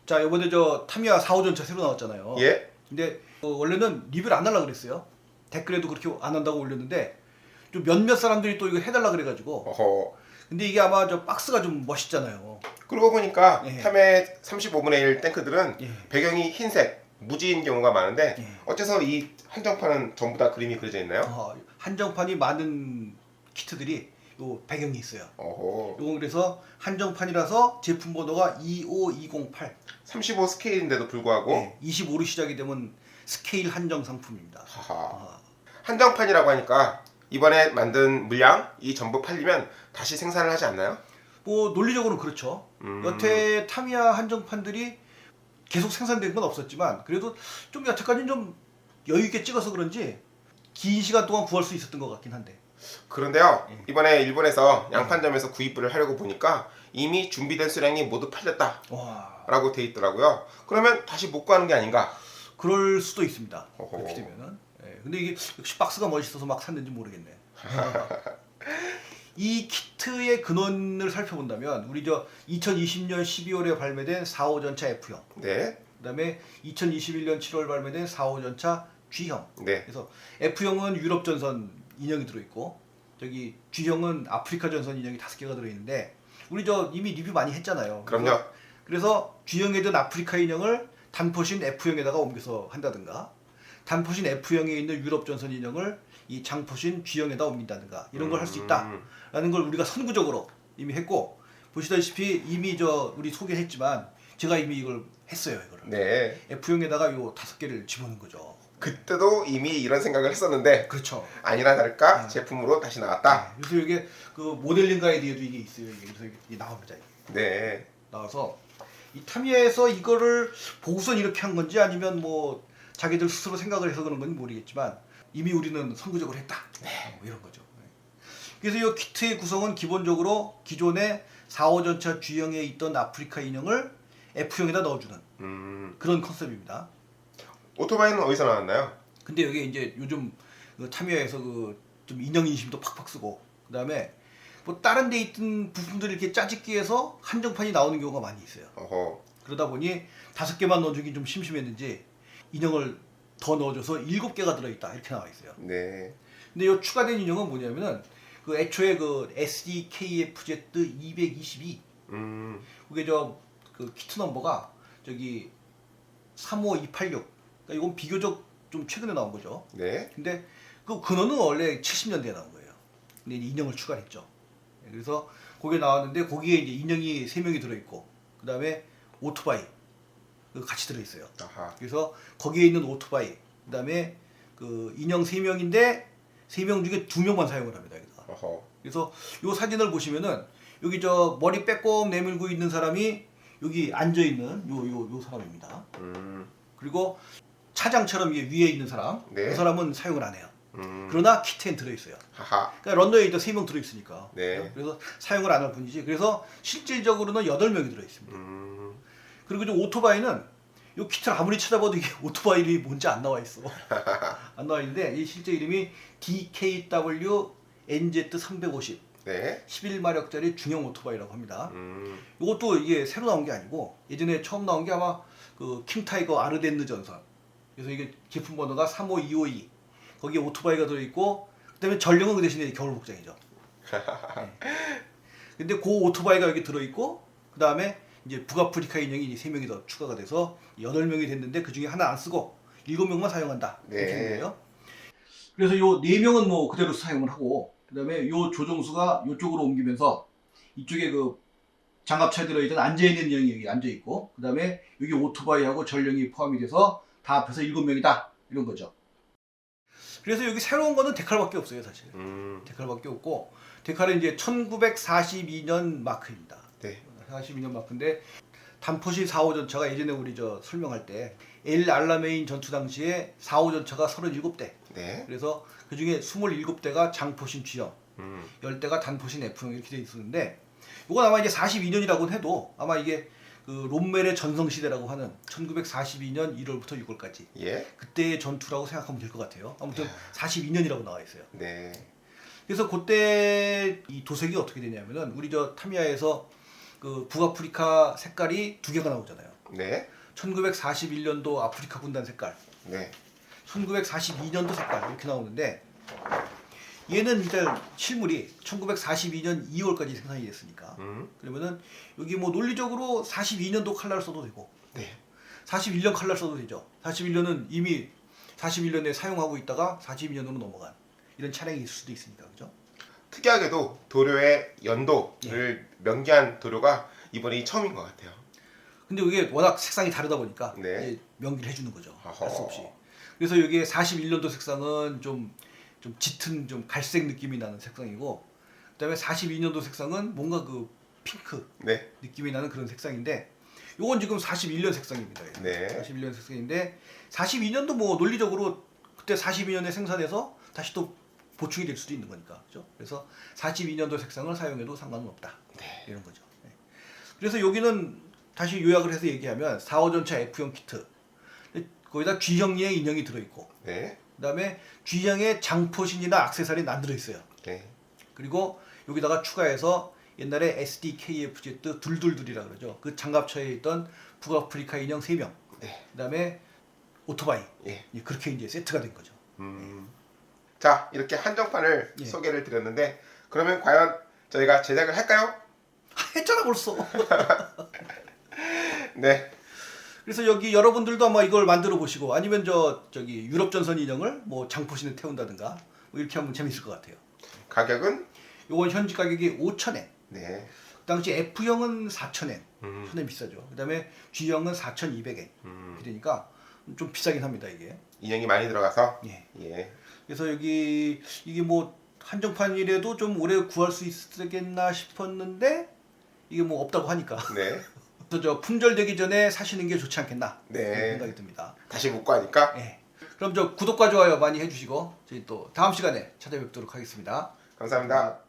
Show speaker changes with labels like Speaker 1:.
Speaker 1: 자, 이번에 저 타미야 4호 전차 새로 나왔잖아요.
Speaker 2: 예?
Speaker 1: 근데 원래는 리뷰를 안 하려고 그랬어요. 댓글에도 그렇게 안 한다고 올렸는데 좀 몇몇 사람들이 또 이거 해달라 그래가지고.
Speaker 2: 어허.
Speaker 1: 근데 이게 아마 저 박스가 좀 멋있잖아요.
Speaker 2: 그러고 보니까
Speaker 1: 예.
Speaker 2: 탐의 35분의 1 탱크들은
Speaker 1: 예.
Speaker 2: 배경이 흰색, 무지인 경우가 많은데
Speaker 1: 예.
Speaker 2: 어째서 이 한정판은 전부 다 그림이 그려져 있나요?
Speaker 1: 한정판이 많은 키트들이 요 배경이 있어요.
Speaker 2: 어허.
Speaker 1: 요건 그래서 한정판이라서 제품 번호가 25208.
Speaker 2: 35 스케일인데도 불구하고
Speaker 1: 네, 25로 시작이 되면 스케일 한정 상품입니다.
Speaker 2: 하하. 한정판이라고 하니까 이번에 만든 물량이 전부 팔리면 다시 생산을 하지 않나요?
Speaker 1: 뭐 논리적으로는 그렇죠. 여태 타미야 한정판들이 계속 생산된 건 없었지만 그래도 좀 여태까지는 좀 여유 있게 찍어서 그런지 긴 시간 동안 구할 수 있었던 것 같긴 한데.
Speaker 2: 그런데요, 이번에 일본에서 양판점에서 구입을 하려고 보니까 이미 준비된 수량이 모두 팔렸다라고
Speaker 1: 와,
Speaker 2: 돼 있더라고요. 그러면 다시 못 구하는 게 아닌가?
Speaker 1: 그럴 수도 있습니다.
Speaker 2: 어허.
Speaker 1: 그렇게 되면은. 예, 근데 이게 역시 박스가 멋있어서 막 샀는지 모르겠네. 이 키트의 근원을 살펴본다면 우리 저 2020년 12월에 발매된 4호 전차 F형,
Speaker 2: 네,
Speaker 1: 그다음에 2021년 7월 발매된 4호 전차 G형.
Speaker 2: 네,
Speaker 1: 그래서 F형은 유럽 전선 인형이 들어있고 저기 G형은 아프리카 전선 인형이 5개가 들어있는데 우리 저 이미 리뷰 많이 했잖아요.
Speaker 2: 그럼요.
Speaker 1: 그래서 G형에 든 아프리카 인형을 단포신 F형에다가 옮겨서 한다든가, 단포신 F형에 있는 유럽 전선 인형을 이 장포신 G형에다 옮긴다든가 이런 걸 할 수 있다라는 걸 우리가 선구적으로 이미 했고, 보시다시피 이미 저 우리 소개했지만 제가 이미 이걸 했어요. 이거를
Speaker 2: 네.
Speaker 1: F형에다가 요 5개를 집어넣은 거죠.
Speaker 2: 그때도 이미 이런 생각을 했었는데
Speaker 1: 그렇죠.
Speaker 2: 아니나 다를까 제품으로 다시 나왔다.
Speaker 1: 그래서 이게 그 모델링 가이드에도 이게 있어요. 이게. 그래서 이게 나옵니다. 이게.
Speaker 2: 네.
Speaker 1: 나와서 이 타미야에서 이거를 보고선 이렇게 한 건지 아니면 뭐 자기들 스스로 생각을 해서 그런 건지 모르겠지만 이미 우리는 선구적으로 했다. 뭐 이런 거죠. 그래서 이 키트의 구성은 기본적으로 기존의 4호 전차 G형에 있던 아프리카 인형을 F형에다 넣어주는 그런 컨셉입니다.
Speaker 2: 오토바이는 어디서 나왔나요?
Speaker 1: 근데 여기 이제 요즘 그 타미야에서 그 좀 인형 인심도 팍팍 쓰고, 그다음에 뭐 다른 데 있던 부품들을 이렇게 짜집기 해서 한정판이 나오는 경우가 많이 있어요.
Speaker 2: 어허.
Speaker 1: 그러다 보니 5개만 넣어주긴 좀 심심했는지 인형을 더 넣어줘서 7개가 들어있다 이렇게 나와 있어요.
Speaker 2: 네.
Speaker 1: 근데 이 추가된 인형은 뭐냐면은 그 애초에 그 SDKFZ 222 그게 저 그 키트 넘버가 저기 35286. 그러니까 이건 비교적 좀 최근에 나온 거죠.
Speaker 2: 네.
Speaker 1: 근데 그 근원은 원래 70년대에 나온 거예요. 근데 이제 인형을 추가했죠. 그래서 거기에 나왔는데 거기에 이제 인형이 3명이 들어있고 그 다음에 오토바이 같이 들어있어요.
Speaker 2: 아하.
Speaker 1: 그래서 거기에 있는 오토바이 그 다음에 그 인형 3명인데 3명 중에 2명만 사용을 합니다. 여기다가.
Speaker 2: 어허.
Speaker 1: 그래서 이 사진을 보시면은 여기 저 머리 빼꼼 내밀고 있는 사람이 여기 앉아있는 요 사람입니다. 그리고 차장처럼 위에 있는 사람,
Speaker 2: 네.
Speaker 1: 그 사람은 사용을 안 해요. 그러나 키트엔 들어있어요.
Speaker 2: 하하.
Speaker 1: 그러니까 런너에 일단 3명 들어있으니까.
Speaker 2: 네.
Speaker 1: 그래서 사용을 안 할 뿐이지. 그래서 실질적으로는 8명이 들어있습니다. 그리고 이 오토바이는 이 키트를 아무리 찾아봐도 이게 오토바이 이름이 뭔지 안 나와 있어. 안 나와 있는데 이 실제 이름이 DKW NZ350
Speaker 2: 네.
Speaker 1: 11마력짜리 중형 오토바이라고 합니다. 이것도 이게 새로 나온 게 아니고 예전에 처음 나온 게 아마 그 킹타이거 아르덴느 전선. 그래서 이게 제품 번호가 35252. 거기에 오토바이가 들어있고 그다음에 전령은 그 대신에 겨울 복장이죠. 네. 근데 그 오토바이가 여기 들어있고 그 다음에 이제 북아프리카 인형이 이제 3명이 더 추가가 돼서 8명이 됐는데 그 중에 하나 안 쓰고 7명만 사용한다. 이렇게 된 거예요. 그래서 요 4명은 뭐 그대로 사용을 하고 그 다음에 요 조종수가 이쪽으로 옮기면서 이쪽에 그 장갑차에 들어있던 앉아있는 인형이 여기 앉아있고 그 다음에 여기 오토바이하고 전령이 포함이 돼서 다 합해서 7명이다. 이런 거죠. 그래서 여기 새로운 거는 데칼밖에 없어요, 사실. 데칼밖에 없고 데칼은 이제 1942년 마크입니다.
Speaker 2: 네.
Speaker 1: 42년 마크인데 단포시 4호 전차가 예전에 우리 저 설명할 때 엘 알라메인 전투 당시에 4호 전차가 37대.
Speaker 2: 네.
Speaker 1: 그래서 그 중에 27대가 장포신 G형, 10대가 단포신 F형 이렇게 돼 있었는데 이건 아마 이제 42년이라고 해도 아마 이게 그 롬멜의 전성시대라고 하는 1942년 1월부터 6월까지
Speaker 2: 예.
Speaker 1: 그때의 전투라고 생각하면 될 것 같아요. 아무튼 42년이라고 나와 있어요.
Speaker 2: 네.
Speaker 1: 그래서 그때 이 도색이 어떻게 되냐면은 우리 저 타미야에서 그 북아프리카 색깔이 2개가 나오잖아요.
Speaker 2: 네.
Speaker 1: 1941년도 아프리카 군단 색깔,
Speaker 2: 네.
Speaker 1: 1942년도 색깔 이렇게 나오는데 얘는 일단 실물이 1942년 2월까지 생산이 됐으니까 그러면은 여기 뭐 논리적으로 42년도 칼라를 써도 되고
Speaker 2: 네.
Speaker 1: 41년 칼라를 써도 되죠. 41년은 이미 41년에 사용하고 있다가 42년으로 넘어간 이런 차량이 있을 수도 있으니까 그죠?
Speaker 2: 특이하게도 도료의 연도를 명기한 도료가 이번이 처음인 것 같아요.
Speaker 1: 근데 이게 워낙 색상이 다르다 보니까
Speaker 2: 네.
Speaker 1: 이제 명기를 해주는 거죠.
Speaker 2: 어허.
Speaker 1: 할 수 없이. 그래서 여기에 41년도 색상은 좀 짙은 좀 갈색 느낌이 나는 색상이고 그다음에 42년도 색상은 뭔가 그 핑크
Speaker 2: 네.
Speaker 1: 느낌이 나는 그런 색상인데 요건 지금 41년 색상입니다.
Speaker 2: 네.
Speaker 1: 41년 색상인데 42년도 뭐 논리적으로 그때 42년에 생산해서 다시 또 보충이 될 수도 있는 거니까. 그죠? 그래서 42년도 색상을 사용해도 상관은 없다.
Speaker 2: 네.
Speaker 1: 이런 거죠. 네. 그래서 여기는 다시 요약을 해서 얘기하면 4호전차 F형 키트 거기다 G형의 인형이 들어있고
Speaker 2: 네.
Speaker 1: 그다음에 G형의 장포신이나 액세서리는 안 들어있어요.
Speaker 2: 네.
Speaker 1: 그리고 여기다가 추가해서 옛날에 SDKFZ 둘둘둘이라 그러죠. 그 장갑차에 있던 북아프리카 인형 3명.
Speaker 2: 네.
Speaker 1: 그다음에 오토바이.
Speaker 2: 예.
Speaker 1: 그렇게 이제 세트가 된 거죠.
Speaker 2: 자, 이렇게 한정판을
Speaker 1: 예.
Speaker 2: 소개를 드렸는데 그러면 과연 저희가 제작을 할까요?
Speaker 1: 했잖아 벌써.
Speaker 2: 네.
Speaker 1: 그래서 여기 여러분들도 아마 이걸 만들어 보시고 아니면 저기 유럽 전선 인형을 뭐 장포신에 태운다든가 뭐 이렇게 하면 재밌을 것 같아요.
Speaker 2: 가격은
Speaker 1: 요건 현지 가격이 5,000엔.
Speaker 2: 네.
Speaker 1: 그 당시 F형은 4,000엔. 손에 비싸죠. 그다음에 G형은 4,200엔. 그러니까 좀 비싸긴 합니다 이게.
Speaker 2: 인형이 많이 들어가서
Speaker 1: 예.
Speaker 2: 예.
Speaker 1: 그래서 여기 이게 뭐 한정판이라도 좀 오래 구할 수 있겠나 싶었는데 이게 뭐 없다고 하니까.
Speaker 2: 네.
Speaker 1: 그래서 저 품절되기 전에 사시는 게 좋지 않겠나
Speaker 2: 네.
Speaker 1: 그런 생각이 듭니다.
Speaker 2: 다시 못 가니까
Speaker 1: 예. 그럼 저 구독과 좋아요 많이 해주시고 저희 또 다음 시간에 찾아뵙도록 하겠습니다.
Speaker 2: 감사합니다.